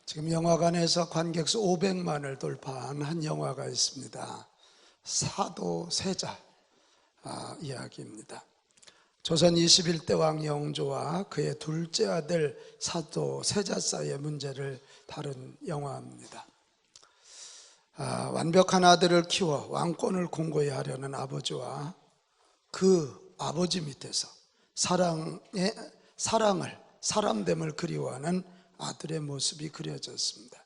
지금 영화관에서 관객수 500만을 돌파한 한 영화가 있습니다. 사도세자 이야기입니다. 조선 21대 왕 영조와 그의 둘째 아들 사도세자 사이의 문제를 다룬 영화입니다. 완벽한 아들을 키워 왕권을 공고히 하려는 아버지와 그 아버지 밑에서 사람됨을 그리워하는 아들의 모습이 그려졌습니다.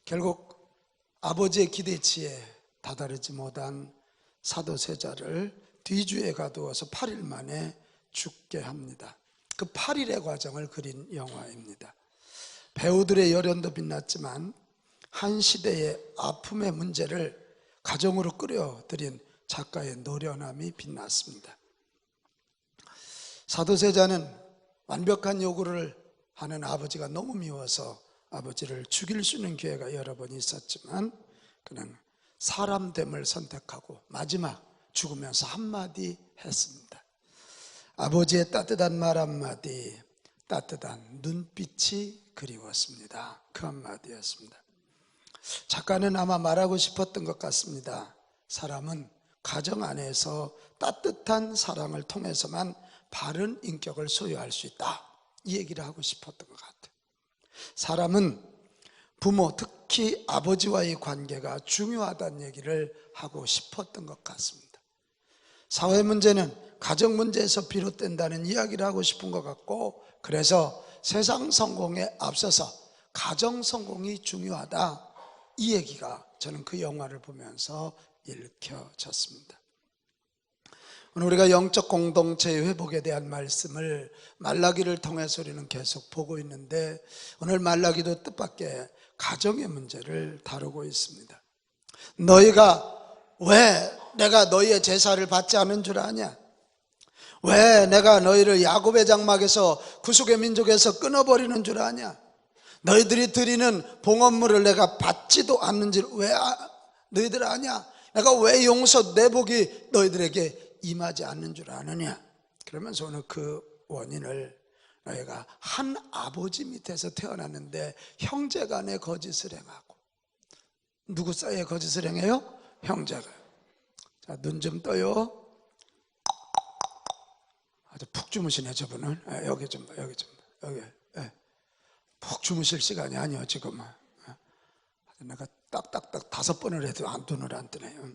결국 아버지의 기대치에 다다르지 못한 사도세자를 뒤주에 가두어서 8일 만에 죽게 합니다. 그 8일의 과정을 그린 영화입니다. 배우들의 열연도 빛났지만 한 시대의 아픔의 문제를 가정으로 끌어들인 작가의 노련함이 빛났습니다. 사도세자는 완벽한 요구를 하는 아버지가 너무 미워서 아버지를 죽일 수 있는 기회가 여러 번 있었지만 그는 사람됨을 선택하고 마지막 죽으면서 한마디 했습니다. 아버지의 따뜻한 말 한마디, 따뜻한 눈빛이 그리웠습니다. 그 한마디였습니다. 작가는 아마 말하고 싶었던 것 같습니다. 사람은 가정 안에서 따뜻한 사랑을 통해서만 바른 인격을 소유할 수 있다, 이 얘기를 하고 싶었던 것 같아요. 사람은 부모, 특히 아버지와의 관계가 중요하다는 얘기를 하고 싶었던 것 같습니다. 사회 문제는 가정 문제에서 비롯된다는 이야기를 하고 싶은 것 같고, 그래서 세상 성공에 앞서서 가정 성공이 중요하다, 이 얘기가 저는 그 영화를 보면서 읽혀졌습니다. 오늘 우리가 영적 공동체의 회복에 대한 말씀을 말라기를 통해서 우리는 계속 보고 있는데, 오늘 말라기도 뜻밖의 가정의 문제를 다루고 있습니다. 너희가 왜 내가 너희의 제사를 받지 않은 줄 아냐? 왜 내가 너희를 야곱의 장막에서 구속의 민족에서 끊어버리는 줄 아냐? 너희들이 드리는 봉헌물을 내가 받지도 않는 줄 왜 너희들 아냐? 내가 왜 용서 내 복이 너희들에게 임하지 않는 줄 아느냐? 그러면서 오늘 그 원인을, 너희가 한 아버지 밑에서 태어났는데 형제간에 거짓을 행하고. 누구 사이에 거짓을 행해요? 형제가. 자, 눈 좀 떠요. 아주 푹 주무시네 저분은. 여기 좀 봐, 여기 좀 봐, 여기. 푹 주무실 시간이 아니에요 지금은. 내가 딱딱딱 5번을 해도 눈을 안 뜨네요.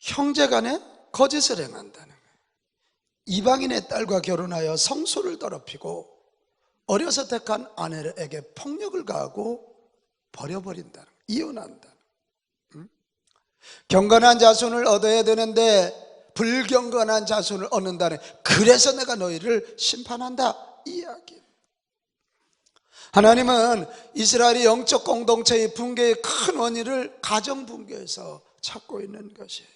형제간에 거짓을 행한다는 거예요. 이방인의 딸과 결혼하여 성소를 더럽히고 어려서 택한 아내에게 폭력을 가하고 버려버린다는 거예요. 이혼한다는 거예요. 경건한 자손을 얻어야 되는데 불경건한 자손을 얻는다는 거예요. 그래서 내가 너희를 심판한다, 이 이야기예요. 하나님은 이스라엘의 영적 공동체의 붕괴의 큰 원인을 가정 붕괴에서 찾고 있는 것이에요.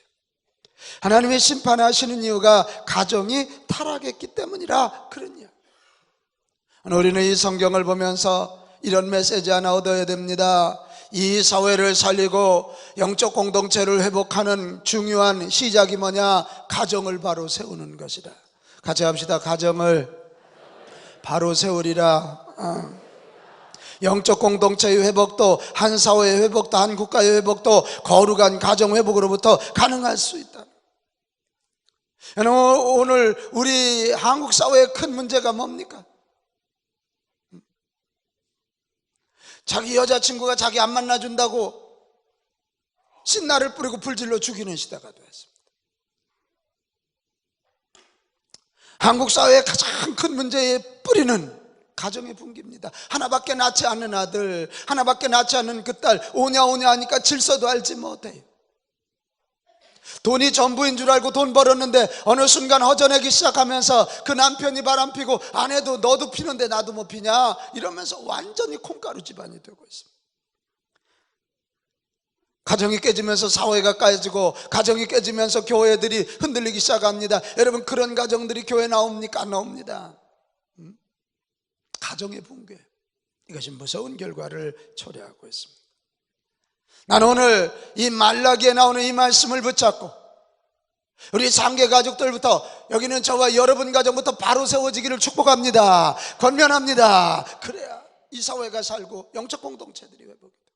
하나님의 심판하시는 이유가 가정이 타락했기 때문이라, 그런 이야기. 우리는 이 성경을 보면서 이런 메시지 하나 얻어야 됩니다. 이 사회를 살리고 영적 공동체를 회복하는 중요한 시작이 뭐냐? 가정을 바로 세우는 것이다. 같이 합시다. 가정을 바로 세우리라. 영적 공동체의 회복도, 한 사회의 회복도, 한 국가의 회복도 거룩한 가정 회복으로부터 가능할 수 있다. 오늘 우리 한국 사회의 큰 문제가 뭡니까? 자기 여자친구가 자기 안 만나준다고 신나를 뿌리고 불질러 죽이는 시대가 되었습니다. 한국 사회의 가장 큰 문제의 뿌리는 가정의 붕괴입니다. 하나밖에 낳지 않는 아들, 하나밖에 낳지 않는 그 딸, 오냐 하니까 질서도 알지 못해요. 돈이 전부인 줄 알고 돈 벌었는데 어느 순간 허전하기 시작하면서 그 남편이 바람피고 아내도 너도 피는데 나도 못 피냐, 이러면서 완전히 콩가루 집안이 되고 있습니다. 가정이 깨지면서 사회가 깨지고, 가정이 깨지면서 교회들이 흔들리기 시작합니다. 여러분, 그런 가정들이 교회 나옵니까? 안 나옵니다. 가정의 붕괴, 이것이 무서운 결과를 초래하고 있습니다. 나는 오늘 이 말라기에 나오는 이 말씀을 붙잡고 우리 장계 가족들부터, 여기는 저와 여러분 가정부터 바로 세워지기를 축복합니다. 권면합니다. 그래야 이 사회가 살고 영적 공동체들이 회복이 돼.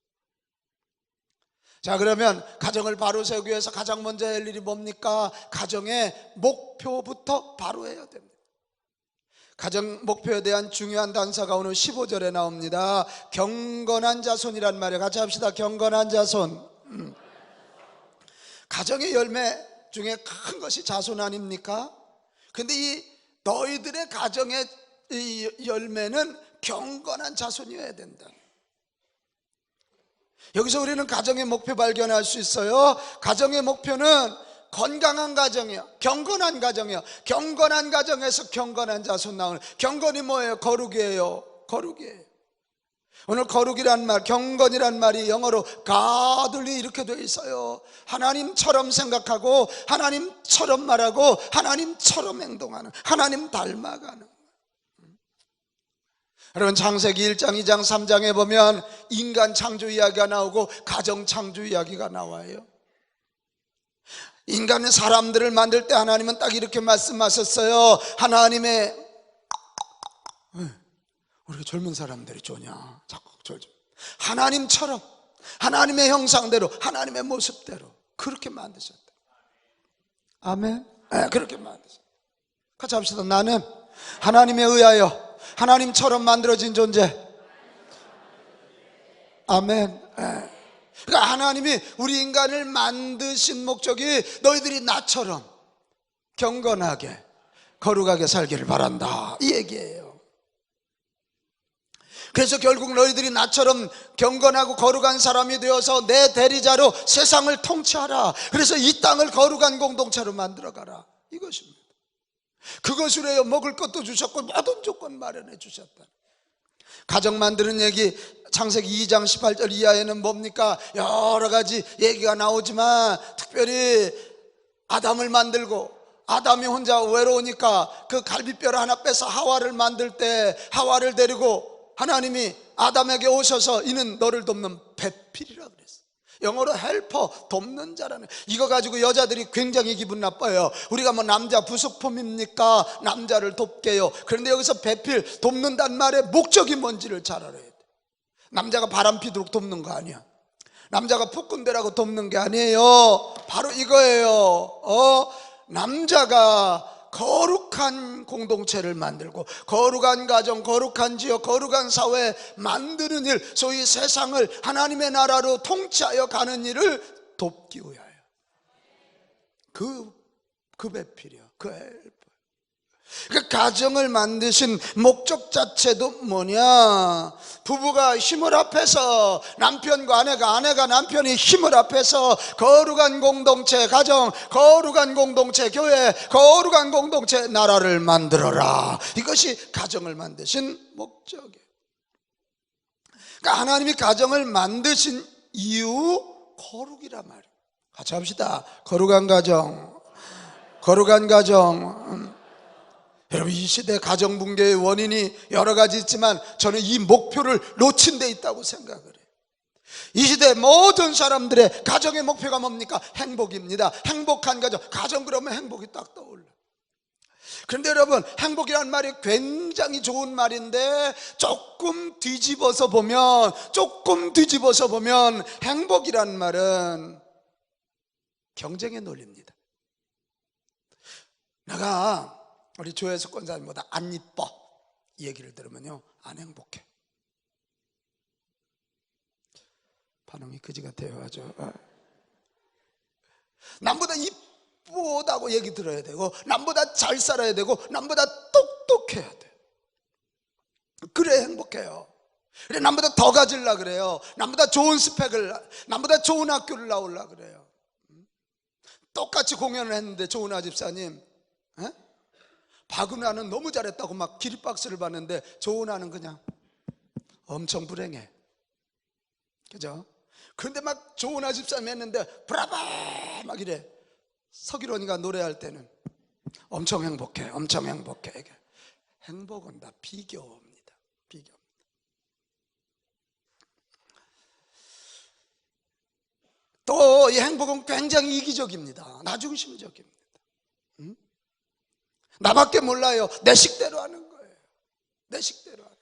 자, 그러면 가정을 바로 세우기 위해서 가장 먼저 할 일이 뭡니까? 가정의 목표부터 바로 해야 됩니다. 가정 목표에 대한 중요한 단서가 오늘 15절에 나옵니다. 경건한 자손이란 말이에요. 같이 합시다. 경건한 자손. 가정의 열매 중에 큰 것이 자손 아닙니까? 근데 이 너희들의 가정의 이 열매는 경건한 자손이어야 된다. 여기서 우리는 가정의 목표 발견할 수 있어요. 가정의 목표는 건강한 가정이요, 경건한 가정이요. 경건한 가정에서 경건한 자손 나오는. 경건이 뭐예요? 거룩이에요. 거룩이에요. 오늘 거룩이란 말, 경건이란 말이 영어로 godly 이렇게 되어 있어요. 하나님처럼 생각하고 하나님처럼 말하고 하나님처럼 행동하는, 하나님 닮아가는. 여러분, 창세기 1장, 2장, 3장에 보면 인간 창조 이야기가 나오고 가정 창조 이야기가 나와요. 인간은 사람들을 만들 때 하나님은 딱 이렇게 말씀하셨어요. 우리가 젊은 사람들이 좋냐? 자꾸 하나님처럼, 하나님의 형상대로, 하나님의 모습대로 그렇게 만드셨다. 아멘. 네, 그렇게 만드셨다. 같이 합시다. 나는 하나님에 의하여 하나님처럼 만들어진 존재. 아멘. 네. 그러니까 하나님이 우리 인간을 만드신 목적이 너희들이 나처럼 경건하게 거룩하게 살기를 바란다, 이 얘기예요. 그래서 결국 너희들이 나처럼 경건하고 거룩한 사람이 되어서 내 대리자로 세상을 통치하라. 그래서 이 땅을 거룩한 공동체로 만들어가라, 이것입니다. 그것으로요 먹을 것도 주셨고 모든 조건 마련해 주셨다. 가정 만드는 얘기 창세기 2장 18절 이하에는 뭡니까? 여러 가지 얘기가 나오지만 특별히 아담을 만들고 아담이 혼자 외로우니까 그 갈비뼈를 하나 빼서 하와를 만들 때 하와를 데리고 하나님이 아담에게 오셔서 이는 너를 돕는 배필이라 그랬어요. 영어로 헬퍼, 돕는 자라는. 이거 가지고 여자들이 굉장히 기분 나빠요. 우리가 뭐 남자 부속품입니까? 남자를 돕게요. 그런데 여기서 배필, 돕는단 말의 목적이 뭔지를 잘 알아야 돼. 남자가 바람 피도록 돕는 거 아니야. 남자가 폭군대라고 돕는 게 아니에요. 바로 이거예요. 남자가 거룩한 공동체를 만들고 거룩한 가정, 거룩한 지역, 거룩한 사회 만드는 일, 소위 세상을 하나님의 나라로 통치하여 가는 일을 돕기 위하여 그 배필이요, 그 헬퍼. 그 가정을 만드신 목적 자체도 뭐냐? 부부가 힘을 합해서, 남편과 아내가 남편이 힘을 합해서 거룩한 공동체 가정, 거룩한 공동체 교회, 거룩한 공동체 나라를 만들어라. 이것이 가정을 만드신 목적이에요. 그러니까 하나님이 가정을 만드신 이유, 거룩이란 말이에요. 같이 합시다. 거룩한 가정, 거룩한 가정. 여러분, 이 시대 가정 붕괴의 원인이 여러 가지 있지만 저는 이 목표를 놓친 데 있다고 생각을 해요. 이 시대 모든 사람들의 가정의 목표가 뭡니까? 행복입니다. 행복한 가정, 가정 그러면 행복이 딱 떠올라. 그런데 여러분, 행복이라는 말이 굉장히 좋은 말인데 조금 뒤집어서 보면 행복이라는 말은 경쟁의 논리입니다. 내가 우리 조혜숙 권사님보다 안 이뻐, 이 얘기를 들으면요 안 행복해. 반응이 그지 같아요. 아주. 남보다 이쁘다고 얘기 들어야 되고, 남보다 잘 살아야 되고, 남보다 똑똑해야 돼. 그래 행복해요. 그래 남보다 더 가질라 그래요. 남보다 좋은 스펙을, 남보다 좋은 학교를 나올라 그래요. 똑같이 공연을 했는데 조은아 집사님, 박은하는 너무 잘했다고 막 기립박수를 받는데 조은하는 그냥 엄청 불행해. 그죠? 그런데 막 조은하 집사님 했는데 브라바 막 이래. 서기론이가 노래할 때는 엄청 행복해, 엄청 행복해. 행복은 다 비교입니다. 비교. 또 이 행복은 굉장히 이기적입니다. 나중심적입니다. 나밖에 몰라요. 내 식대로 하는 거예요. 내 식대로 하는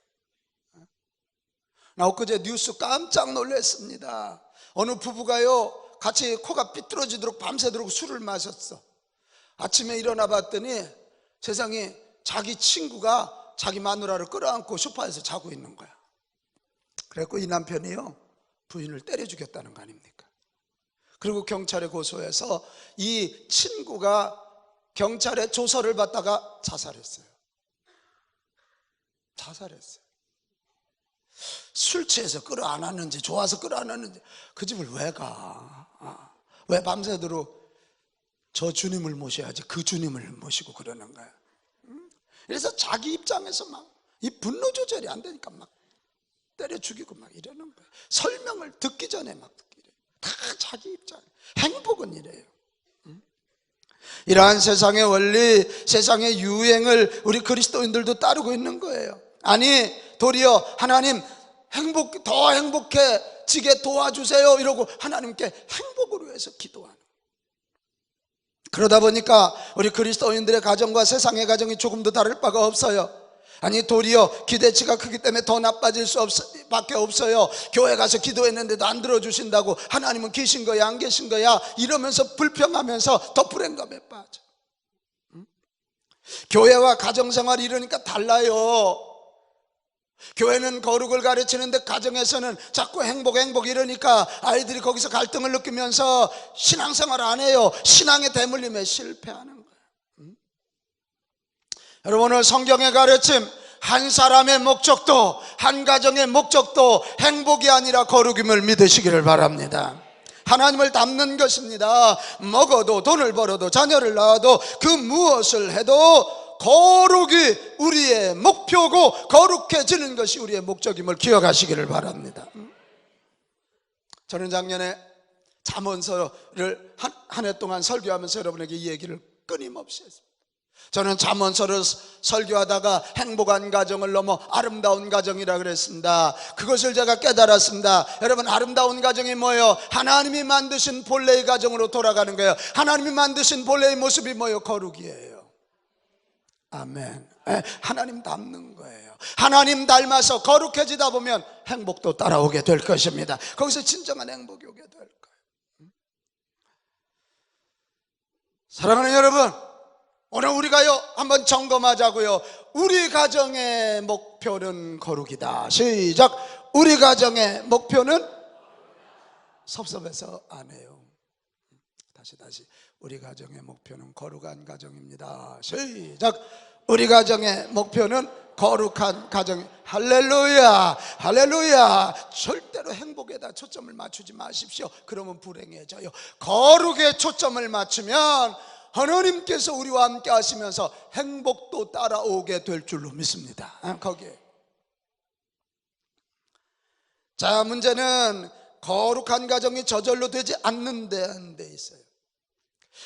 거예요. 나 엊그제 뉴스 깜짝 놀랐습니다. 어느 부부가요, 같이 코가 삐뚤어지도록 밤새도록 술을 마셨어. 아침에 일어나 봤더니 세상에 자기 친구가 자기 마누라를 끌어안고 소파에서 자고 있는 거야. 그래갖고 이 남편이요, 부인을 때려 죽였다는 거 아닙니까? 그리고 경찰에 고소해서 이 친구가 경찰에 조서를 받다가 자살했어요. 술 취해서 끌어안았는지 좋아서 끌어안았는지 그 집을 왜 가? 왜 밤새도록 저 주님을 모셔야지 그 주님을 모시고 그러는 거야. 그래서 자기 입장에서 막 이 분노 조절이 안 되니까 막 때려 죽이고 막 이러는 거예요. 설명을 듣기 전에 막 이래요. 다 자기 입장. 행복은 이래요. 이러한 세상의 원리, 세상의 유행을 우리 그리스도인들도 따르고 있는 거예요. 아니, 도리어 하나님 더 행복해지게 도와주세요 이러고 하나님께 행복을 위해서 기도하는 거예요. 그러다 보니까 우리 그리스도인들의 가정과 세상의 가정이 조금도 다를 바가 없어요. 아니, 도리어 기대치가 크기 때문에 더 나빠질 수밖에 없어요. 교회 가서 기도했는데도 안 들어주신다고, 하나님은 계신 거야 안 계신 거야 이러면서 불평하면서 더 불행감에 빠져. 교회와 가정생활이 이러니까 달라요. 교회는 거룩을 가르치는데 가정에서는 자꾸 행복 이러니까 아이들이 거기서 갈등을 느끼면서 신앙생활 안 해요. 신앙의 대물림에 실패하는 거예요. 여러분, 오늘 성경의 가르침, 한 사람의 목적도, 한 가정의 목적도 행복이 아니라 거룩임을 믿으시기를 바랍니다. 하나님을 닮는 것입니다. 먹어도 돈을 벌어도 자녀를 낳아도 그 무엇을 해도 거룩이 우리의 목표고 거룩해지는 것이 우리의 목적임을 기억하시기를 바랍니다. 저는 작년에 잠언서를 한 해 동안 설교하면서 여러분에게 이 얘기를 끊임없이 했습니다. 저는 잠언서를 설교하다가 행복한 가정을 넘어 아름다운 가정이라 그랬습니다. 그것을 제가 깨달았습니다. 여러분, 아름다운 가정이 뭐예요? 하나님이 만드신 본래의 가정으로 돌아가는 거예요. 하나님이 만드신 본래의 모습이 뭐예요? 거룩이에요. 아멘. 하나님 닮는 거예요. 하나님 닮아서 거룩해지다 보면 행복도 따라오게 될 것입니다. 거기서 진정한 행복이 오게 될 거예요. 사랑하는 여러분, 오늘 우리가요 한번 점검하자고요. 우리 가정의 목표는 거룩이다. 시작. 우리 가정의 목표는 섭섭해서 안 해요. 다시. 우리 가정의 목표는 거룩한 가정입니다. 시작. 우리 가정의 목표는 거룩한 가정. 할렐루야, 할렐루야. 절대로 행복에다 초점을 맞추지 마십시오. 그러면 불행해져요. 거룩에 초점을 맞추면 하나님께서 우리와 함께 하시면서 행복도 따라오게 될 줄로 믿습니다. 거기에. 자, 문제는 거룩한 가정이 저절로 되지 않는 데 있어요.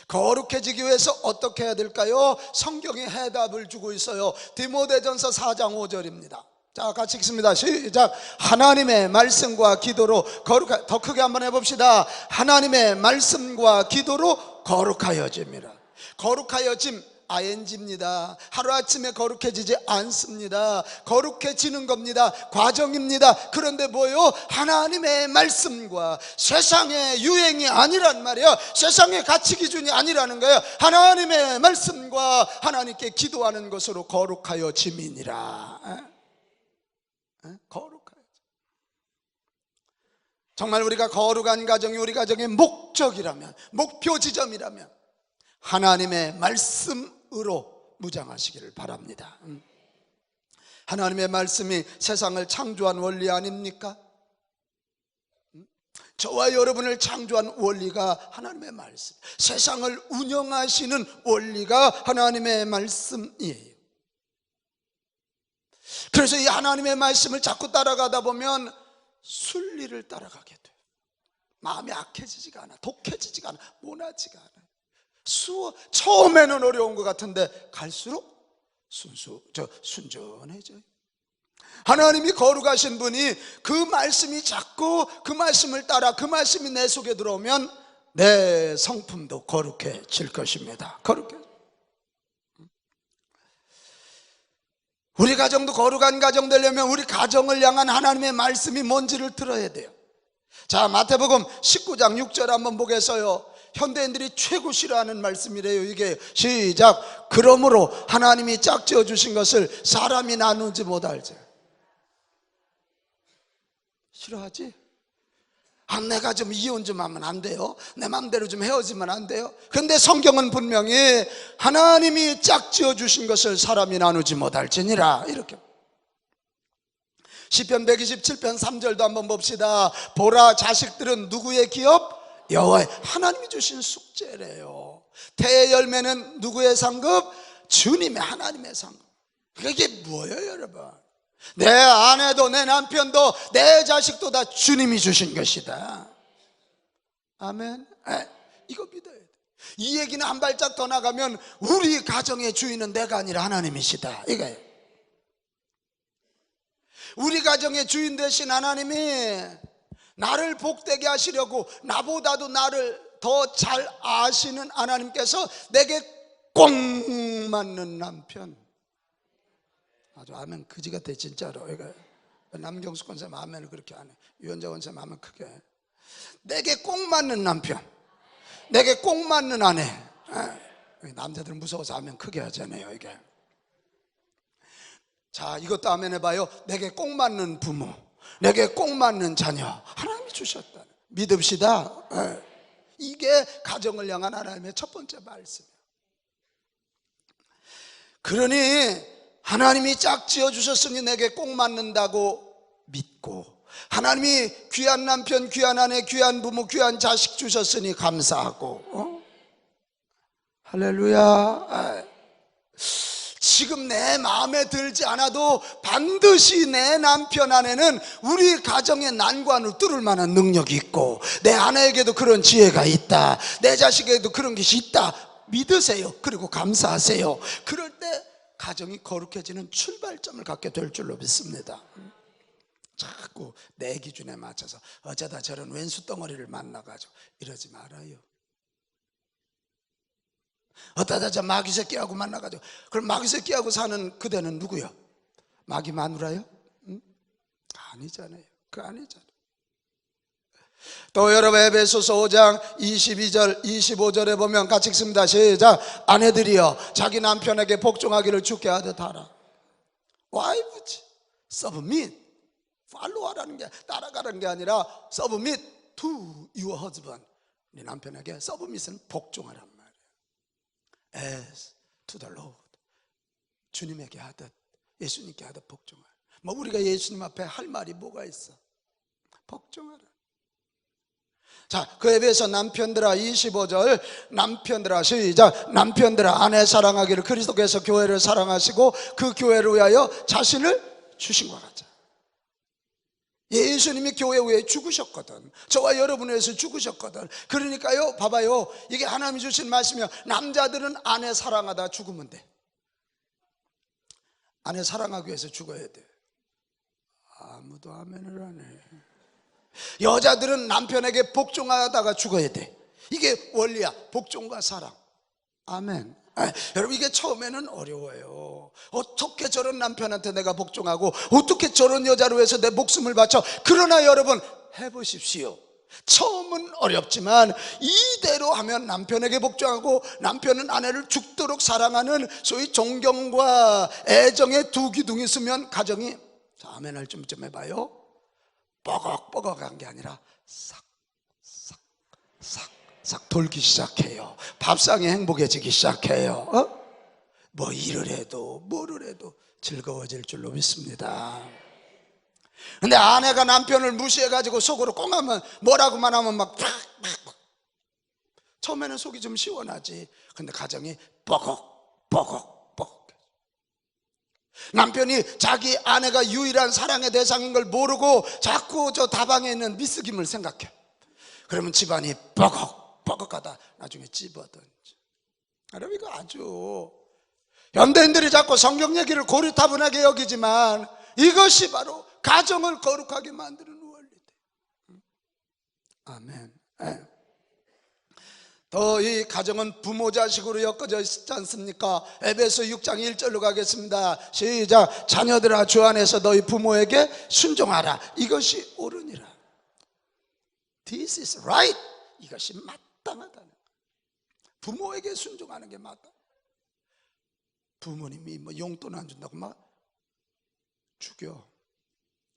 거룩해지기 위해서 어떻게 해야 될까요? 성경이 해답을 주고 있어요. 디모데전서 4장 5절입니다. 자, 같이 읽습니다. 시작. 하나님의 말씀과 기도로 더 크게 한번 해봅시다. 하나님의 말씀과 기도로 거룩하여집니다. 거룩하여짐 ing입니다. 하루아침에 거룩해지지 않습니다. 거룩해지는 겁니다. 과정입니다. 그런데 뭐요? 하나님의 말씀과 세상의 유행이 아니란 말이에요. 세상의 가치 기준이 아니라는 거예요. 하나님의 말씀과 하나님께 기도하는 것으로 거룩하여짐이니라. 거룩하여짐. 정말 우리가 거룩한 가정이 우리 가정의 목적이라면, 목표 지점이라면 하나님의 말씀으로 무장하시기를 바랍니다. 하나님의 말씀이 세상을 창조한 원리 아닙니까? 저와 여러분을 창조한 원리가 하나님의 말씀, 세상을 운영하시는 원리가 하나님의 말씀이에요. 그래서 이 하나님의 말씀을 자꾸 따라가다 보면 순리를 따라가게 돼요. 마음이 악해지지가 않아, 독해지지가 않아, 모나지가 않아. 처음에는 어려운 것 같은데 갈수록 순전해져요. 하나님이 거룩하신 분이 그 말씀이 자꾸 그 말씀을 따라 그 말씀이 내 속에 들어오면 내 성품도 거룩해질 것입니다. 거룩해. 우리 가정도 거룩한 가정 되려면 우리 가정을 향한 하나님의 말씀이 뭔지를 들어야 돼요. 자, 마태복음 19장 6절 한번 보겠어요. 현대인들이 최고 싫어하는 말씀이래요. 이게 시작. 그러므로 하나님이 짝지어 주신 것을 사람이 나누지 못할지. 싫어하지? 내가 좀 이혼 좀 하면 안 돼요? 내 맘대로 좀 헤어지면 안 돼요? 근데 성경은 분명히 하나님이 짝지어 주신 것을 사람이 나누지 못할지니라 이렇게. 시편 127편 3절도 한번 봅시다. 보라, 자식들은 누구의 기업? 여호와의. 하나님이 주신 숙제래요. 태의 열매는 누구의 상급? 주님의, 하나님의 상급. 그게 뭐예요 여러분? 내 아내도 내 남편도 내 자식도 다 주님이 주신 것이다. 아멘. 이거 믿어야 돼. 이 얘기는 한 발짝 더 나가면 우리 가정의 주인은 내가 아니라 하나님이시다 이거예요. 우리 가정의 주인 되신 하나님이 나를 복되게 하시려고 나보다도 나를 더 잘 아시는 하나님께서 내게 꼭 맞는 남편. 아주 아멘 그지 같아 진짜로. 남경수 권사님 아멘을 그렇게 안 해. 유현자 권사님 아멘 크게 해. 내게 꼭 맞는 남편, 내게 꼭 맞는 아내. 남자들은 무서워서 아멘 크게 하잖아요 이게. 자, 이것도 아멘 해봐요. 내게 꼭 맞는 부모, 내게 꼭 맞는 자녀 하나님이 주셨다. 믿읍시다. 이게 가정을 향한 하나님의 첫 번째 말씀이에요. 그러니 하나님이 짝지어 주셨으니 내게 꼭 맞는다고 믿고, 하나님이 귀한 남편, 귀한 아내, 귀한 부모, 귀한 자식 주셨으니 감사하고, 할렐루야. 지금 내 마음에 들지 않아도 반드시 내 남편 아내는 우리 가정의 난관을 뚫을 만한 능력이 있고, 내 아내에게도 그런 지혜가 있다, 내 자식에게도 그런 것이 있다 믿으세요. 그리고 감사하세요. 그럴 때 가정이 거룩해지는 출발점을 갖게 될 줄로 믿습니다. 자꾸 내 기준에 맞춰서 어쩌다 저런 왼수 덩어리를 만나가지고 이러지 말아요. 어쩌다 저 마귀 새끼하고 만나가지고, 그럼 마귀 새끼하고 사는 그대는 누구요? 마귀 마누라요? 응? 아니잖아요. 그 아니잖아요. 또 여러분 에베소서 5장 22절 25절에 보면 같이 읽습니다. 시작. 아내들이여 자기 남편에게 복종하기를 주께 하듯 하라. 와이프지 submit, 팔로우하라는 게, 따라가라는 게 아니라 submit to your husband. 네 남편에게 submit은 복종하란 말이에요. As to the Lord. 주님에게 하듯, 예수님께 하듯 복종하라. 뭐 우리가 예수님 앞에 할 말이 뭐가 있어? 복종하라. 자, 그에 비해서 남편들아 25절, 남편들아 시작. 남편들아 아내 사랑하기를 그리스도께서 교회를 사랑하시고 그 교회를 위하여 자신을 주신 것 같아. 예수님이 교회 위해 죽으셨거든. 저와 여러분을 위해서 죽으셨거든. 그러니까요, 봐봐요, 이게 하나님이 주신 말씀이야. 남자들은 아내 사랑하다 죽으면 돼. 아내 사랑하기 위해서 죽어야 돼. 아무도 아멘을 안 해. 여자들은 남편에게 복종하다가 죽어야 돼. 이게 원리야. 복종과 사랑. 아멘. 여러분, 이게 처음에는 어려워요. 어떻게 저런 남편한테 내가 복종하고, 어떻게 저런 여자를 위해서 내 목숨을 바쳐. 그러나 여러분 해보십시오. 처음은 어렵지만 이대로 하면 남편에게 복종하고 남편은 아내를 죽도록 사랑하는 소위 존경과 애정의 두 기둥이 있으면 가정이, 자, 아멘 할 좀 해봐요. 뻐걱뻐걱한 게 아니라 싹 돌기 시작해요. 밥상이 행복해지기 시작해요. 뭐 일을 해도 뭐를 해도 즐거워질 줄로 믿습니다. 근데 아내가 남편을 무시해가지고 속으로 꽁하면, 뭐라고만 하면 막 처음에는 속이 좀 시원하지. 근데 가정이 뻐걱. 남편이 자기 아내가 유일한 사랑의 대상인 걸 모르고 자꾸 저 다방에 있는 미스김을 생각해. 그러면 집안이 뻐걱하다 나중에 찝어든지. 여러분, 이거 아주 현대인들이 자꾸 성경 얘기를 고리타분하게 여기지만 이것이 바로 가정을 거룩하게 만드는 원리다. 아멘. 더 이 가정은 부모 자식으로 엮어져 있지 않습니까? 에베소 6장 1절로 가겠습니다. 시작. 자녀들아 주 안에서 너희 부모에게 순종하라. 이것이 옳으니라. This is right. 이것이 마땅하다는 거예요. 부모에게 순종하는 게 맞다. 부모님이 뭐 용돈 안 준다고 막 죽여.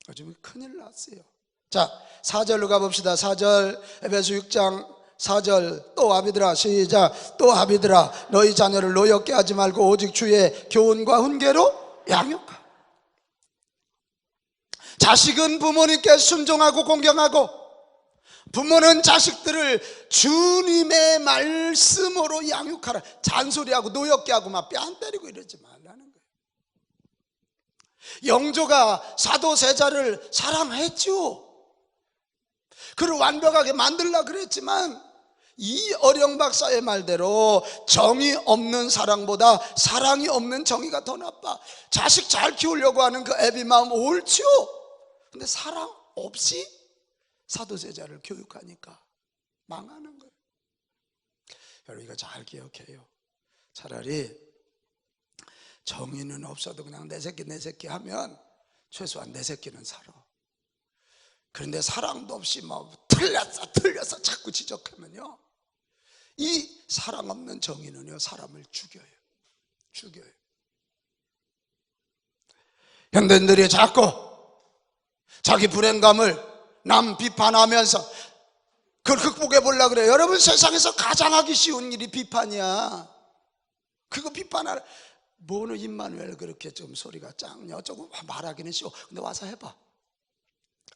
요즘 큰일 났어요. 자, 4절로 가봅시다. 4절, 에베소 6장 4절. 또 아비들아, 시작. 또 아비들아 너희 자녀를 노엽게 하지 말고 오직 주의 교훈과 훈계로 양육하라. 자식은 부모님께 순종하고 공경하고, 부모는 자식들을 주님의 말씀으로 양육하라. 잔소리하고 노엽게 하고 막 뺨 때리고 이러지 말라는 거예요. 영조가 사도세자를 사랑했죠. 그를 완벽하게 만들려고 그랬지만 이 어령 박사의 말대로 정이 없는 사랑보다 사랑이 없는 정의가 더 나빠. 자식 잘 키우려고 하는 그 애비 마음 옳죠. 근데 사랑 없이 사도세자를 교육하니까 망하는 거예요. 여러분 이거 잘 기억해요. 차라리 정의는 없어도 그냥 내 새끼 하면 최소한 내 새끼는 살아. 그런데 사랑도 없이 뭐 틀렸어 자꾸 지적하면요, 이 사랑 없는 정의는요 사람을 죽여요. 현대인들이 자꾸 자기 불행감을 남 비판하면서 그걸 극복해 보려고 그래요. 여러분 세상에서 가장 하기 쉬운 일이 비판이야. 그거 비판하라. 뭐는 임마누엘 그렇게 좀 소리가 작냐 어쩌고 말하기는 쉬워. 근데 와서 해봐.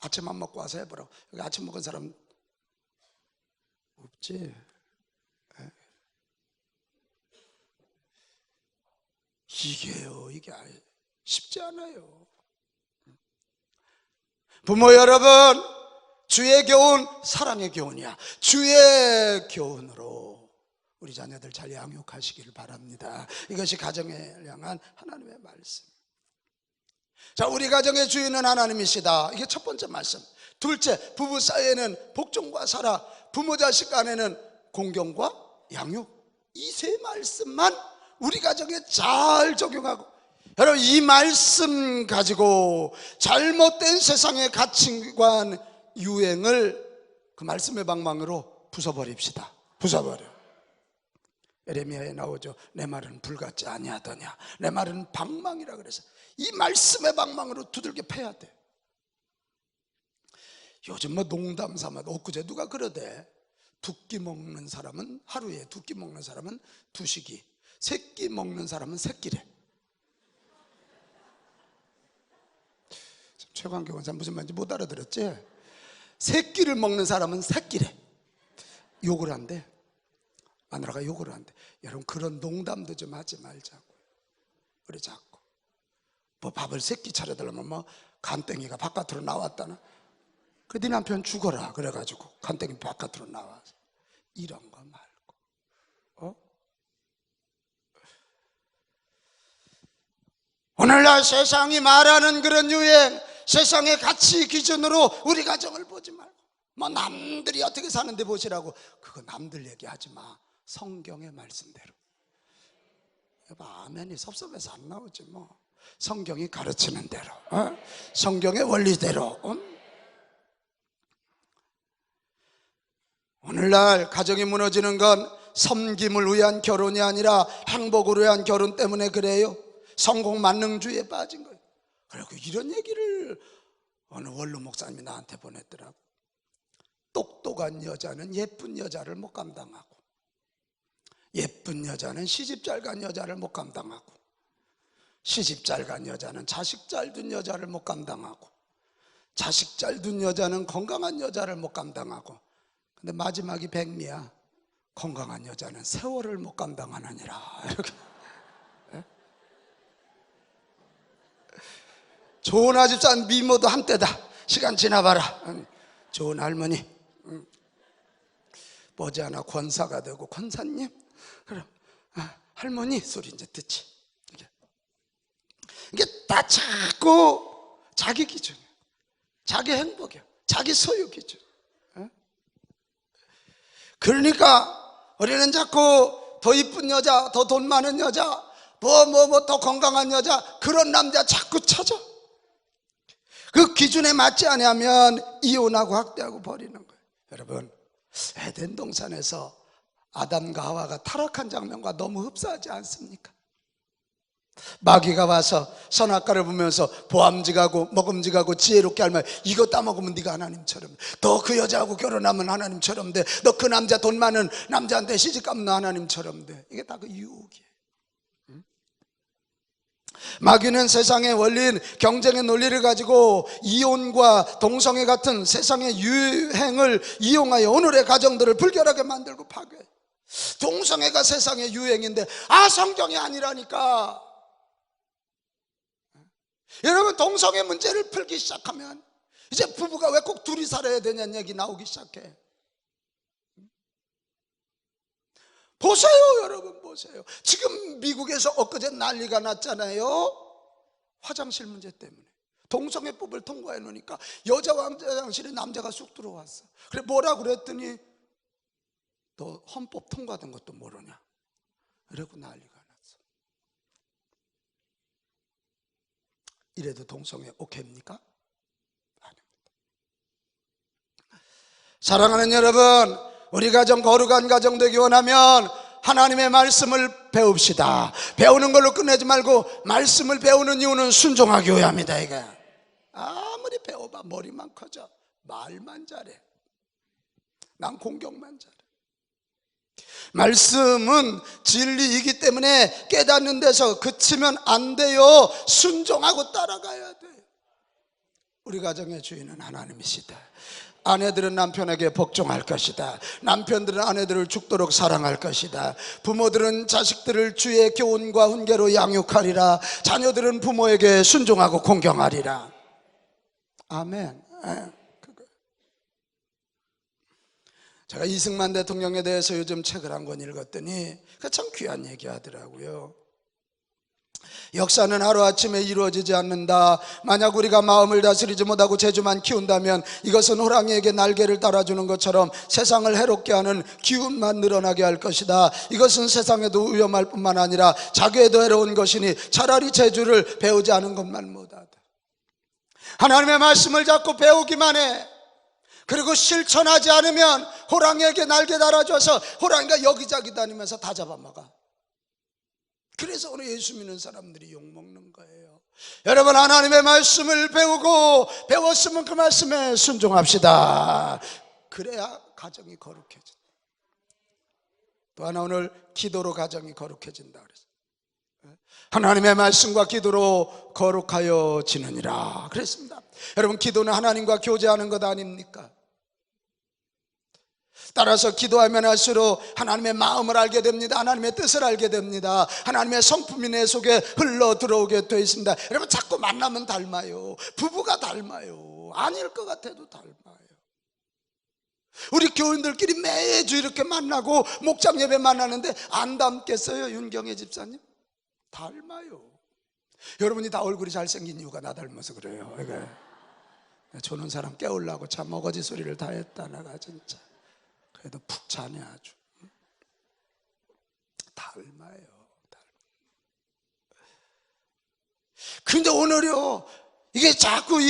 아침 안 먹고 와서 해보라고. 여기 아침 먹은 사람 없지? 이게 쉽지 않아요. 부모 여러분, 주의 교훈 사랑의 교훈이야. 주의 교훈으로 우리 자녀들 잘 양육하시기를 바랍니다. 이것이 가정을 향한 하나님의 말씀. 자, 우리 가정의 주인은 하나님이시다. 이게 첫 번째 말씀. 둘째, 부부 사이에는 복종과 사랑, 부모 자식 간에는 공경과 양육. 이 세 말씀만 우리 가정에 잘 적용하고, 여러분 이 말씀 가지고 잘못된 세상의 가치관 유행을 그 말씀의 방망으로 부숴버립시다. 부숴버려. 에레미야에 나오죠. 내 말은 불같지 아니하더냐. 내 말은 방망이라 그래서 이 말씀의 방망으로 두들겨 패야 돼. 요즘 뭐 농담 삼아도 엊그제 누가 그러대. 두끼 먹는 사람은 하루에 두끼 먹는 사람은 두식이, 세끼 먹는 사람은 세끼래. 최광교 원사 무슨 말인지 못 알아들었지? 세끼를 먹는 사람은 세끼래. 욕을 한대. 마누라가 욕을 한대. 여러분 그런 농담도 좀 하지 말자고. 우리 자꾸 뭐 밥을 세끼 차려달라면 뭐 간땡이가 바깥으로 나왔다나, 그 네 남편 죽어라 그래가지고 간땡이 바깥으로 나와서 이런 거 말고, 오늘날 세상이 말하는 그런 유행, 세상의 가치 기준으로 우리 가정을 보지 말고, 뭐 남들이 어떻게 사는데 보시라고, 그거 남들 얘기하지 마. 성경의 말씀대로. 아멘이 섭섭해서 안 나오지 뭐. 성경이 가르치는 대로, 성경의 원리대로. 오늘날 가정이 무너지는 건 섬김을 위한 결혼이 아니라 행복을 위한 결혼 때문에 그래요. 성공 만능주의에 빠진 거예요. 그리고 이런 얘기를 어느 원로 목사님이 나한테 보냈더라고. 똑똑한 여자는 예쁜 여자를 못 감당하고, 예쁜 여자는 시집 잘 간 여자를 못 감당하고, 시집 잘 간 여자는 자식 잘 둔 여자를 못 감당하고, 자식 잘 둔 여자는 건강한 여자를 못 감당하고, 근데 마지막이 백미야. 건강한 여자는 세월을 못 감당하느니라. 이렇게. 좋은 아집산 미모도 한때다. 시간 지나봐라. 좋은 할머니 머지않아 권사가 되고, 권사님 그럼 할머니 소리 이제 듣지. 이게 다 자꾸 자기 기준이야. 자기 행복이야. 자기 소유 기준. 그러니까 우리는 자꾸 더 이쁜 여자, 더 돈 많은 여자, 더 건강한 여자, 그런 남자 자꾸 찾아. 그 기준에 맞지 않으면 이혼하고 학대하고 버리는 거예요. 여러분, 에덴 동산에서 아담과 하와가 타락한 장면과 너무 흡사하지 않습니까? 마귀가 와서 선악과를 보면서 보암직하고 먹음직하고 지혜롭게 할 말, 이거 따먹으면 네가 하나님처럼 돼. 너 그 여자하고 결혼하면 하나님처럼 돼. 너 그 남자 돈 많은 남자한테 시집가면 너 하나님처럼 돼. 이게 다 그 유혹이에요. 마귀는 세상의 원리인 경쟁의 논리를 가지고 이혼과 동성애 같은 세상의 유행을 이용하여 오늘의 가정들을 불결하게 만들고 파괴해. 동성애가 세상의 유행인데 성경이 아니라니까. 여러분, 동성애 문제를 풀기 시작하면 이제 부부가 왜 꼭 둘이 살아야 되냐는 얘기 나오기 시작해. 보세요, 여러분, 보세요. 지금 미국에서 엊그제 난리가 났잖아요. 화장실 문제 때문에 동성애법을 통과해 놓으니까 여자 화장실에 남자가 쑥 들어왔어. 그래, 뭐라고 그랬더니 너 헌법 통과된 것도 모르냐, 이러고 난리가 났어. 이래도 동성애 오케이입니까? 아닙니다. 사랑하는 여러분, 우리 가정 거룩한 가정 되기 원하면 하나님의 말씀을 배웁시다. 배우는 걸로 끝내지 말고 말씀을 배우는 이유는 순종하기 위함이다. 이게 아무리 배워봐 머리만 커져. 말만 잘해. 난 공격만 잘해. 말씀은 진리이기 때문에 깨닫는 데서 그치면 안 돼요. 순종하고 따라가야 돼요. 우리 가정의 주인은 하나님이시다. 아내들은 남편에게 복종할 것이다. 남편들은 아내들을 죽도록 사랑할 것이다. 부모들은 자식들을 주의 교훈과 훈계로 양육하리라. 자녀들은 부모에게 순종하고 공경하리라. 아멘. 제가 이승만 대통령에 대해서 요즘 책을 한 권 읽었더니 참 귀한 얘기 하더라고요. 역사는 하루아침에 이루어지지 않는다. 만약 우리가 마음을 다스리지 못하고 재주만 키운다면 이것은 호랑이에게 날개를 달아주는 것처럼 세상을 해롭게 하는 기운만 늘어나게 할 것이다. 이것은 세상에도 위험할 뿐만 아니라 자기에도 해로운 것이니 차라리 재주를 배우지 않은 것만 못하다. 하나님의 말씀을 자꾸 배우기만 해. 그리고 실천하지 않으면 호랑이에게 날개 달아줘서 호랑이가 여기저기 다니면서 다 잡아먹어. 그래서 오늘 예수 믿는 사람들이 욕먹는 거예요. 여러분, 하나님의 말씀을 배우고 배웠으면 그 말씀에 순종합시다. 그래야 가정이 거룩해진다. 또 하나, 오늘 기도로 가정이 거룩해진다 그랬어요. 하나님의 말씀과 기도로 거룩하여 지느니라 그랬습니다. 여러분, 기도는 하나님과 교제하는 것 아닙니까? 따라서 기도하면 할수록 하나님의 마음을 알게 됩니다. 하나님의 뜻을 알게 됩니다. 하나님의 성품이 내 속에 흘러 들어오게 되어 있습니다. 여러분, 자꾸 만나면 닮아요. 부부가 닮아요. 아닐 것 같아도 닮아요. 우리 교인들끼리 매주 이렇게 만나고 목장 예배 만나는데 안 닮겠어요? 윤경혜 집사님? 닮아요. 여러분이 다 얼굴이 잘생긴 이유가 나 닮아서 그래요. 조는 사람 깨우려고 참 어거지 소리를 다 했다. 내가 진짜 그래도 푹 자네 아주. 닮아요. 근데 오늘요, 이게 자꾸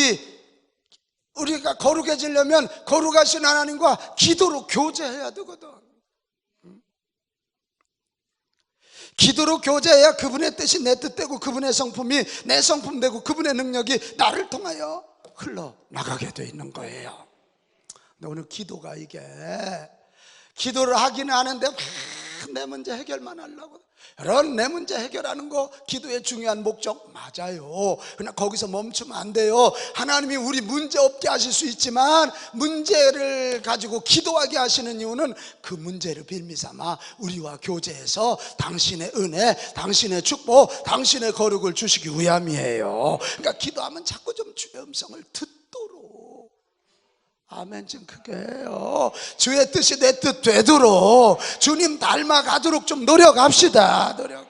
우리가 거룩해지려면 거룩하신 하나님과 기도로 교제해야 되거든. 기도로 교제해야 그분의 뜻이 내 뜻되고 그분의 성품이 내 성품 되고 그분의 능력이 나를 통하여 흘러나가게 돼 있는 거예요. 근데 오늘 기도가 이게 기도를 하기는 하는데 내 문제 해결만 하려고. 여러분, 내 문제 해결하는 거 기도의 중요한 목적 맞아요. 그냥 거기서 멈추면 안 돼요. 하나님이 우리 문제 없게 하실 수 있지만 문제를 가지고 기도하게 하시는 이유는 그 문제를 빌미삼아 우리와 교제해서 당신의 은혜, 당신의 축복, 당신의 거룩을 주시기 위함이에요. 그러니까 기도하면 자꾸 좀 주의 음성을 듣도록. 아멘. 좀 크게 해요. 주의 뜻이 내 뜻 되도록, 주님 닮아가도록 좀 노력합시다. 그거예요.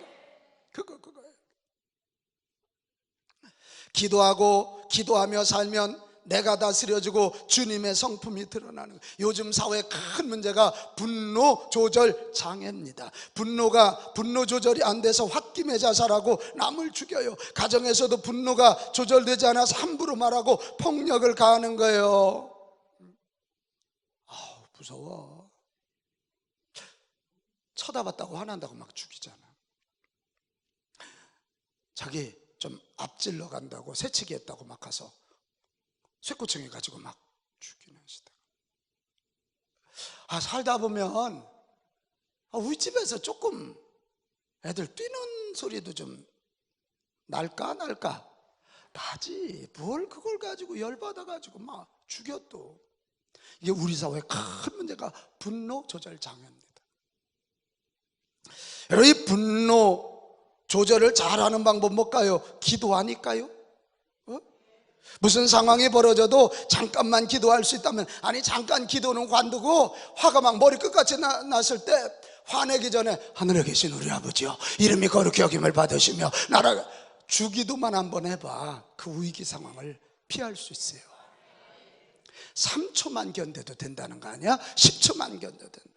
기도하며 살면 내가 다스려지고 주님의 성품이 드러나는 거예요. 요즘 사회의 큰 문제가 분노 조절 장애입니다. 분노 조절이 안 돼서 홧김에 자살하고 남을 죽여요. 가정에서도 분노가 조절되지 않아서 함부로 말하고 폭력을 가하는 거예요. 아우, 무서워. 쳐다봤다고 화난다고 막 죽이잖아. 자기 좀 앞질러 간다고 새치기 했다고 막 가서 쇠꼬챙이 가지고 막 죽이는 시대. 살다 보면 우리 집에서 조금 애들 뛰는 소리도 좀 날까 나지. 뭘 그걸 가지고 열받아 가지고 막 죽여. 또 이게 우리 사회의 큰 문제가 분노 조절 장애입니다. 여러분, 이 분노 조절을 잘하는 방법 뭘까요? 기도하니까요. 무슨 상황이 벌어져도 잠깐만 기도할 수 있다면, 아니 잠깐 기도는 관두고 화가 막 머리 끝까지 났을 때 화내기 전에 하늘에 계신 우리 아버지요, 이름이 거룩히 여김을 받으시며 나라가, 주기도만 한번 해봐. 그 위기 상황을 피할 수 있어요. 3초만 견뎌도 된다는 거 아니야? 10초만 견뎌도 된다.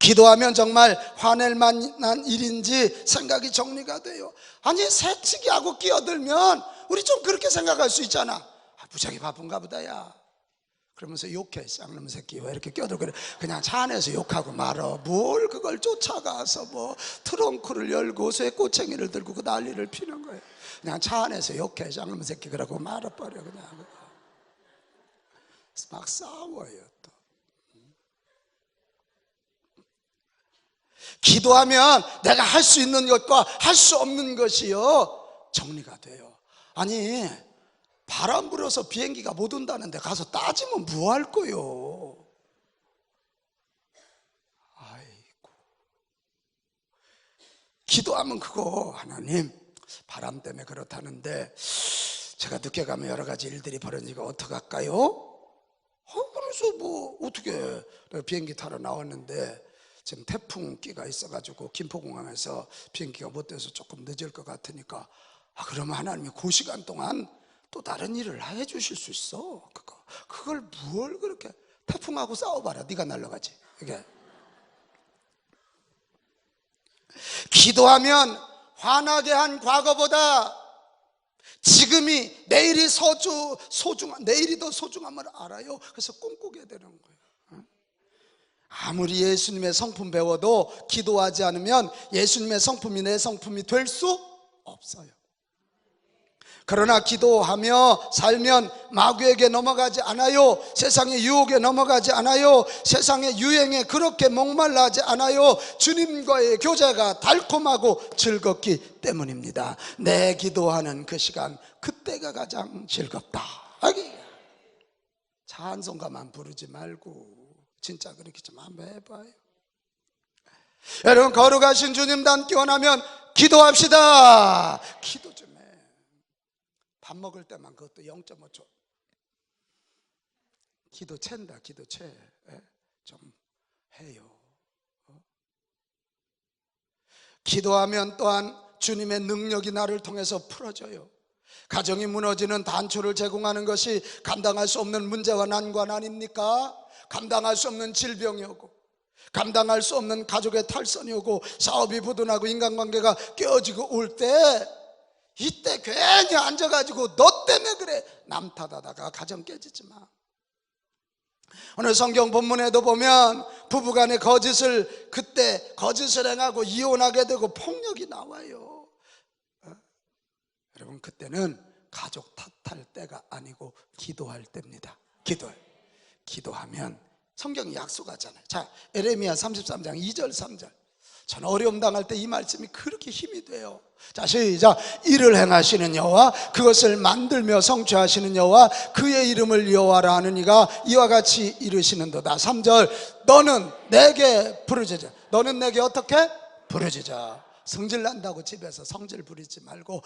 기도하면 정말 화낼 만한 일인지 생각이 정리가 돼요. 아니 새치기하고 끼어들면 우리 좀 그렇게 생각할 수 있잖아. 무지하게 바쁜가 보다 야, 그러면서 욕해. 쌍놈 새끼 왜 이렇게 끼어들고 그래. 그냥 차 안에서 욕하고 말어. 뭘 그걸 쫓아가서 뭐 트렁크를 열고 쇠꼬챙이를 들고 그 난리를 피는 거예요. 그냥 차 안에서 욕해. 쌍놈 새끼 그러고 말아버려. 그냥 막 싸워요. 기도하면 내가 할 수 있는 것과 할 수 없는 것이요 정리가 돼요. 아니 바람 불어서 비행기가 못 온다는데 가서 따지면 뭐 할 거요? 아이고, 기도하면 그거, 하나님 바람 때문에 그렇다는데 제가 늦게 가면 여러 가지 일들이 벌어지니까 어떡할까요? 그래서 뭐 어떻게, 비행기 타러 나왔는데 지금 태풍기가 있어가지고 김포공항에서 비행기가 못 돼서 조금 늦을 것 같으니까, 그러면 하나님이 그 시간 동안 또 다른 일을 해 주실 수 있어. 그걸 뭘 그렇게, 태풍하고 싸워봐라. 네가 날아가지. 이게 기도하면 화나게 한 과거보다 지금이, 내일이 내일이 더 소중함을 알아요. 그래서 꿈꾸게 되는 거예요. 아무리 예수님의 성품 배워도 기도하지 않으면 예수님의 성품이 내 성품이 될 수 없어요. 그러나 기도하며 살면 마귀에게 넘어가지 않아요. 세상의 유혹에 넘어가지 않아요. 세상의 유행에 그렇게 목말라 하지 않아요. 주님과의 교제가 달콤하고 즐겁기 때문입니다. 내 기도하는 그 시간, 그때가 가장 즐겁다. 찬송가만 부르지 말고 진짜 그렇게 좀 한번 해봐요. 여러분, 거룩하신 주님 닮기 원하면 기도합시다. 기도 좀 해. 밥 먹을 때만 그것도 0.5초 기도 챈다. 기도 채. 좀 해요. 기도하면 또한 주님의 능력이 나를 통해서 풀어져요. 가정이 무너지는 단초를 제공하는 것이 감당할 수 없는 문제와 난관 아닙니까? 감당할 수 없는 질병이 오고, 감당할 수 없는 가족의 탈선이 오고, 사업이 부도나고 인간관계가 깨어지고 올 때, 이때 괜히 앉아가지고 너 때문에 그래 남 탓하다가 가정 깨지지 마. 오늘 성경 본문에도 보면 부부간의 그때 거짓을 행하고 이혼하게 되고 폭력이 나와요. 여러분, 그때는 가족 탓할 때가 아니고 기도할 때입니다. 기도하면 성경이 약속하잖아요. 자, 에레미야 33장 2절 3절. 전 어려움 당할 때 이 말씀이 그렇게 힘이 돼요. 자, 시작. 일을 행하시는 여호와, 그것을 만들며 성취하시는 여호와, 그의 이름을 여호와라 하는 이가 이와 같이 이르시는도다. 3절. 너는 내게 부르짖어. 너는 내게 어떻게? 부르짖어. 성질 난다고 집에서 성질 부리지 말고,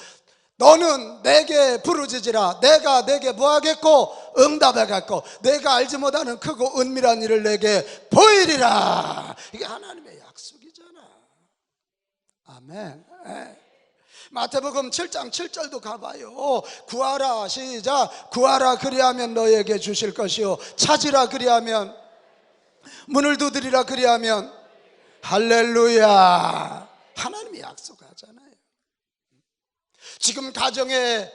너는 내게 부르짖으라. 내가 내게 뭐 하겠고? 응답하겠고, 내가 알지 못하는 크고 은밀한 일을 내게 보이리라. 이게 하나님의 약속이잖아. 아멘. 마태복음 7장 7절도 가봐요. 구하라, 시작. 구하라 그리하면 너에게 주실 것이요, 찾으라 그리하면, 문을 두드리라 그리하면. 할렐루야. 하나님이 약속하잖아요. 지금 가정에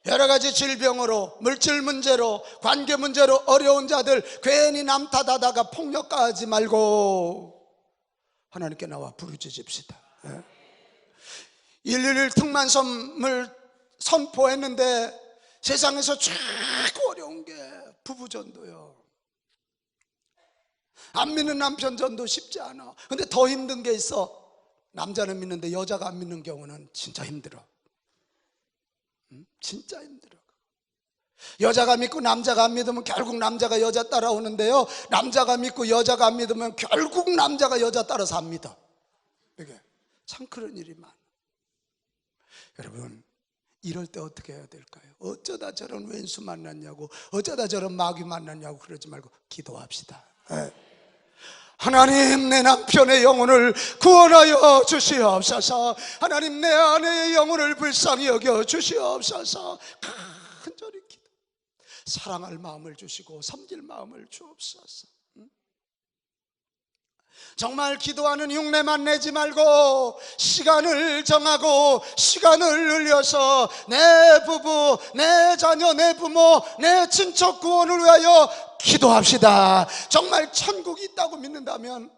여러 가지 질병으로, 물질 문제로, 관계 문제로 어려운 자들, 괜히 남 탓하다가 폭력가하지 말고 하나님께 나와 부르짖읍시다. 111 특만섬을 선포했는데 세상에서 최고 어려운 게 부부전도요. 안 믿는 남편 전도 쉽지 않아. 근데 더 힘든 게 있어. 남자는 믿는데 여자가 안 믿는 경우는 진짜 힘들어. 진짜 힘들어. 여자가 믿고 남자가 안 믿으면 결국 남자가 여자 따라오는데요, 남자가 믿고 여자가 안 믿으면 결국 남자가 여자 따라서 안 믿어. 이게 참 그런 일이 많아. 여러분, 이럴 때 어떻게 해야 될까요? 어쩌다 저런 왼수 만났냐고, 어쩌다 저런 마귀 만났냐고 그러지 말고 기도합시다. 하나님, 내 남편의 영혼을 구원하여 주시옵소서. 하나님, 내 아내의 영혼을 불쌍히 여겨 주시옵소서. 간절히 기도. 사랑할 마음을 주시고 섬길 마음을 주옵소서. 정말 기도하는 흉내만 내지 말고 시간을 정하고 시간을 늘려서 내 부부, 내 자녀, 내 부모, 내 친척 구원을 위하여 기도합시다. 정말 천국이 있다고 믿는다면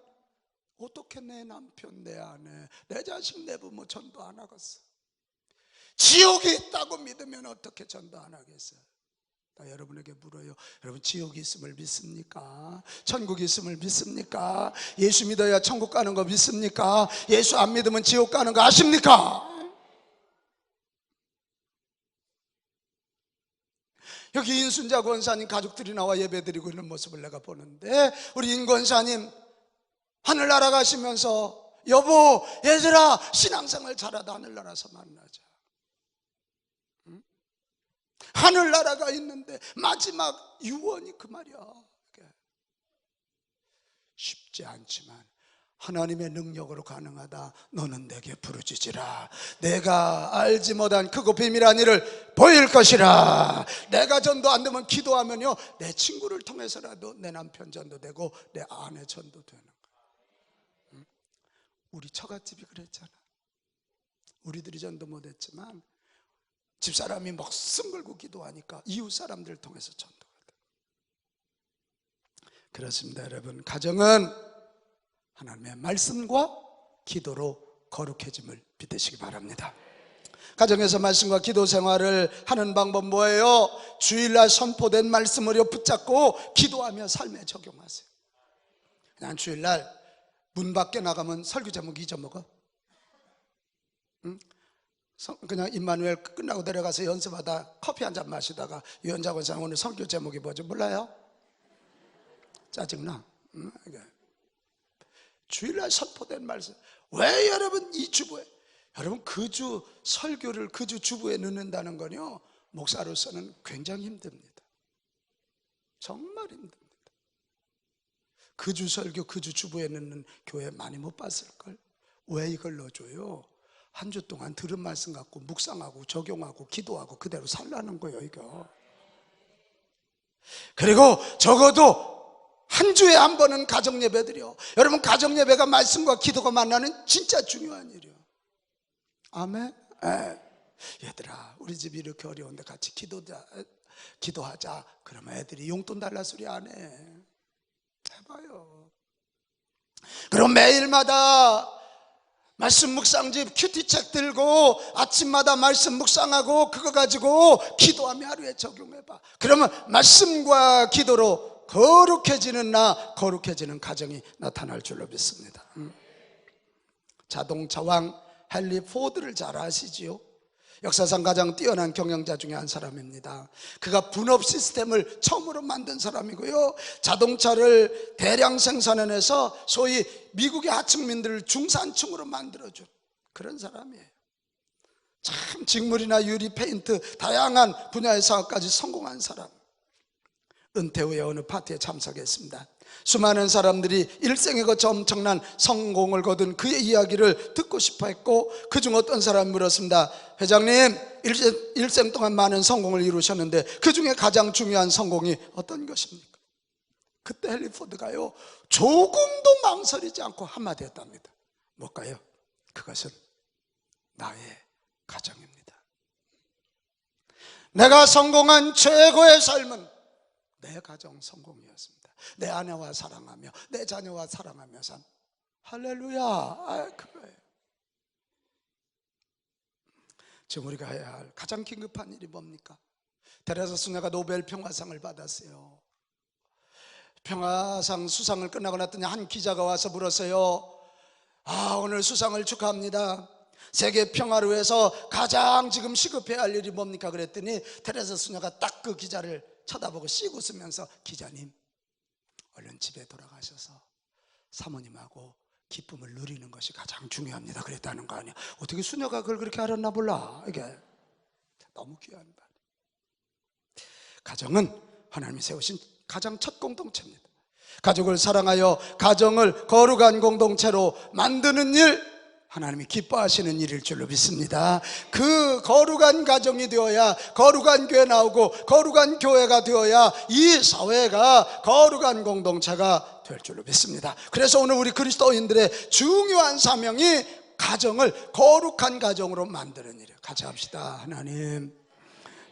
어떻게 내 남편, 내 아내, 내 자식, 내 부모 전도 안 하겠어? 지옥이 있다고 믿으면 어떻게 전도 안 하겠어요? 나 여러분에게 물어요. 여러분, 지옥이 있음을 믿습니까? 천국이 있음을 믿습니까? 예수 믿어야 천국 가는 거 믿습니까? 예수 안 믿으면 지옥 가는 거 아십니까? 여기 인순자 권사님 가족들이 나와 예배드리고 있는 모습을 내가 보는데, 우리 인 권사님 하늘나라 가시면서 여보, 얘들아, 신앙생활 잘하다 하늘나라서 만나자. 하늘나라가 있는데 마지막 유언이 그 말이야. 쉽지 않지만 하나님의 능력으로 가능하다. 너는 내게 부르짖으라. 내가 알지 못한 크고 비밀한 일을 보일 것이라. 내가 전도 안 되면 기도하면요, 내 친구를 통해서라도 내 남편 전도되고 내 아내 전도되는 거야. 우리 처갓집이 그랬잖아. 우리들이 전도 못했지만 집사람이 목숨 걸고 기도하니까 이웃 사람들을 통해서 전도가 돼. 그렇습니다. 여러분, 가정은 하나님의 말씀과 기도로 거룩해짐을 믿으시기 바랍니다. 가정에서 말씀과 기도 생활을 하는 방법 뭐예요? 주일날 선포된 말씀을 붙잡고 기도하며 삶에 적용하세요. 그냥 주일날 문 밖에 나가면 설교 제목 잊어먹어? 응? 그냥 임마누엘 끝나고 내려가서 연습하다 커피 한 잔 마시다가 유현자 권사님 오늘 설교 제목이 뭐죠? 몰라요? 짜증나. 주일날 선포된 말씀. 왜 여러분 이 주부에, 여러분 그 주 설교를 그 주 주부에 넣는다는 건요, 목사로서는 굉장히 힘듭니다. 정말 힘듭니다. 그 주 설교 그 주 주부에 넣는 교회 많이 못 봤을걸? 왜 이걸 넣어줘요? 한 주 동안 들은 말씀 갖고 묵상하고 적용하고 기도하고 그대로 살라는 거예요, 이거. 그리고 적어도 한 주에 한 번은 가정예배 드려. 여러분, 가정예배가 말씀과 기도가 만나는 진짜 중요한 일이에요. 아멘. 얘들아, 우리 집이 이렇게 어려운데 같이 기도하자. 그러면 애들이 용돈 달라 소리 안 해. 해봐요. 그럼 매일마다 말씀 묵상집 큐티책 들고 아침마다 말씀 묵상하고 그거 가지고 기도하며 하루에 적용해봐. 그러면 말씀과 기도로 거룩해지는 나, 거룩해지는 가정이 나타날 줄로 믿습니다. 자동차 왕 헨리 포드를 잘 아시지요? 역사상 가장 뛰어난 경영자 중에 한 사람입니다. 그가 분업 시스템을 처음으로 만든 사람이고요, 자동차를 대량 생산해내서 소위 미국의 하층민들을 중산층으로 만들어준 그런 사람이에요. 참 직물이나 유리, 페인트 다양한 분야의 사업까지 성공한 사람. 은퇴 후에 어느 파티에 참석했습니다. 수많은 사람들이 일생에 거쳐 엄청난 성공을 거둔 그의 이야기를 듣고 싶어 했고, 그중 어떤 사람이 물었습니다. 회장님, 일생 동안 많은 성공을 이루셨는데 그 중에 가장 중요한 성공이 어떤 것입니까? 그때 헨리 포드가요, 조금도 망설이지 않고 한마디 했답니다. 뭘까요? 그것은 나의 가정입니다. 내가 성공한 최고의 삶은 내 가정 성공이었습니다. 내 아내와 사랑하며 내 자녀와 사랑하며 산. 할렐루야. 그거예요. 지금 우리가 해야 할 가장 긴급한 일이 뭡니까? 테레사 수녀가 노벨 평화상을 받았어요. 평화상 수상을 끝나고 났더니 한 기자가 와서 물었어요. 오늘 수상을 축하합니다. 세계 평화를 위해서 가장 지금 시급해야 할 일이 뭡니까? 그랬더니 테레사 수녀가 딱 그 기자를 쳐다보고 씩 웃으면서, 기자님, 얼른 집에 돌아가셔서 사모님하고 기쁨을 누리는 것이 가장 중요합니다. 그랬다는 거 아니야. 어떻게 수녀가 그걸 그렇게 알았나 몰라. 이게 너무 귀한 말. 가정은 하나님이 세우신 가장 첫 공동체입니다. 가족을 사랑하여 가정을 거룩한 공동체로 만드는 일, 하나님이 기뻐하시는 일일 줄로 믿습니다. 그 거룩한 가정이 되어야 거룩한 교회 나오고, 거룩한 교회가 되어야 이 사회가 거룩한 공동체가 될 줄로 믿습니다. 그래서 오늘 우리 그리스도인들의 중요한 사명이 가정을 거룩한 가정으로 만드는 일이에요. 같이 합시다. 하나님,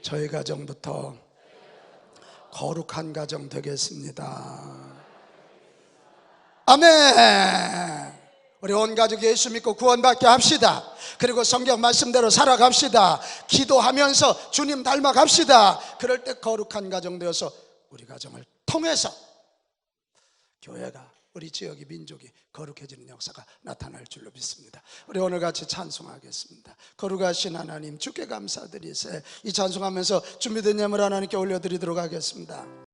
저희 가정부터 거룩한 가정 되겠습니다. 아멘. 우리 온 가족 예수 믿고 구원받게 합시다. 그리고 성경 말씀대로 살아갑시다. 기도하면서 주님 닮아갑시다. 그럴 때 거룩한 가정 되어서 우리 가정을 통해서 교회가, 우리 지역이, 민족이 거룩해지는 역사가 나타날 줄로 믿습니다. 우리 오늘 같이 찬송하겠습니다. 거룩하신 하나님, 주께 감사드리세. 이 찬송하면서 준비된 예물 하나님께 올려드리도록 하겠습니다.